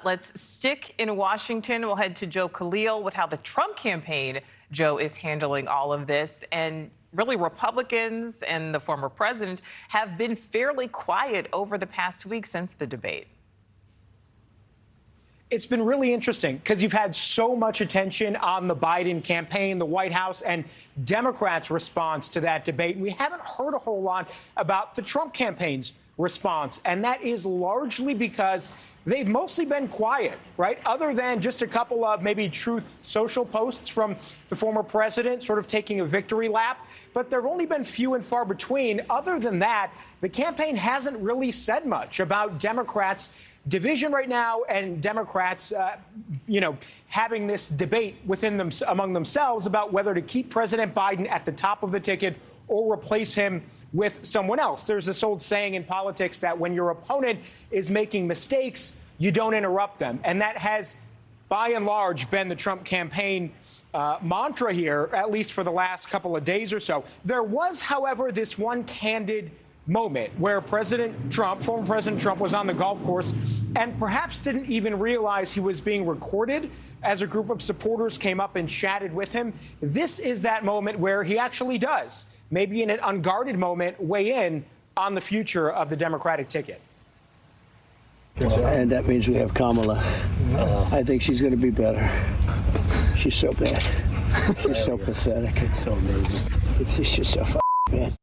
Let's stick in Washington. We'll head to Joe Khalil with how the Trump campaign, Joe, is handling all of this. And really, Republicans and the former president have been fairly quiet over the past week since the debate. It's been really interesting because you've had so much attention on the Biden campaign, the White House, and Democrats' response to that debate. We haven't heard a whole lot about the Trump campaign's response, and that is largely because they've mostly been quiet, right? Other than just a couple of maybe Truth Social posts from the former president sort of taking a victory lap. But there have only been few and far between. Other than that, the campaign hasn't really said much about Democrats' division right now and Democrats, having this debate within them among themselves about whether to keep President Biden at the top of the ticket or replace him with someone else. There's this old saying in politics that when your opponent is making mistakes, you don't interrupt them. And that has, by and large, been the Trump campaign mantra here, at least for the last couple of days or so. There was, however, this one candid moment where President Trump, former President Trump, was on the golf course and perhaps didn't even realize he was being recorded as a group of supporters came up and chatted with him. This is that moment where he actually does, maybe in an unguarded moment, weigh in on the future of the Democratic ticket. And that means we have Kamala. I think she's going to be better. She's so bad. She's so pathetic. It's so amazing. It's just so bad.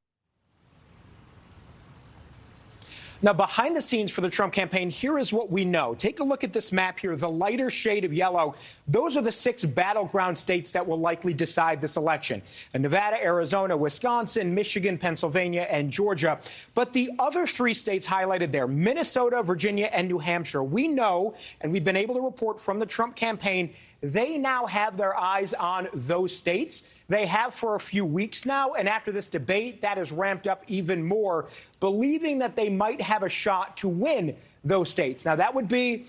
Now, behind the scenes for the Trump campaign, here is what we know. Take a look at this map here, the lighter shade of yellow. Those are the 6 battleground states that will likely decide this election: Nevada, Arizona, Wisconsin, Michigan, Pennsylvania, and Georgia. But the other 3 states highlighted there, Minnesota, Virginia, and New Hampshire, we know, and we've been able to report from the Trump campaign, they now have their eyes on those states. They have for a few weeks now, and after this debate, that has ramped up even more, believing that they might have a shot to win those states. Now, that would be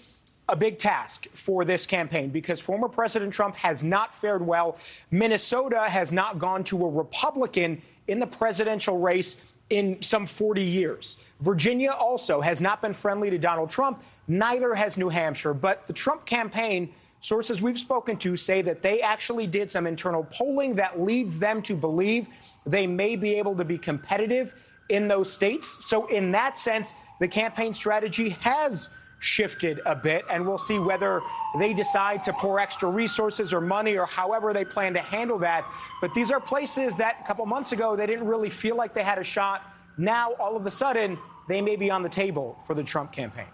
a big task for this campaign because former President Trump has not fared well. Minnesota has not gone to a Republican in the presidential race in some 40 years. Virginia also has not been friendly to Donald Trump. Neither has New Hampshire. But the Trump campaign, sources we've spoken to say that they actually did some internal polling that leads them to believe they may be able to be competitive in those states. So in that sense, the campaign strategy has shifted a bit, and we'll see whether they decide to pour extra resources or money or however they plan to handle that. But these are places that a couple months ago they didn't really feel like they had a shot. Now, all of a sudden, they may be on the table for the Trump campaign.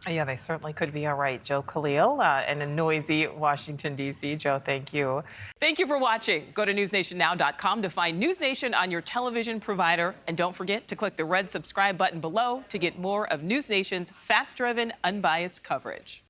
Yeah, they certainly could be. All right, Joe Khalil in a noisy Washington, D.C. Joe, thank you. Thank you for watching. Go to newsnationnow.com to find News Nation on your television provider. And don't forget to click the red subscribe button below to get more of News Nation's fact-driven, unbiased coverage.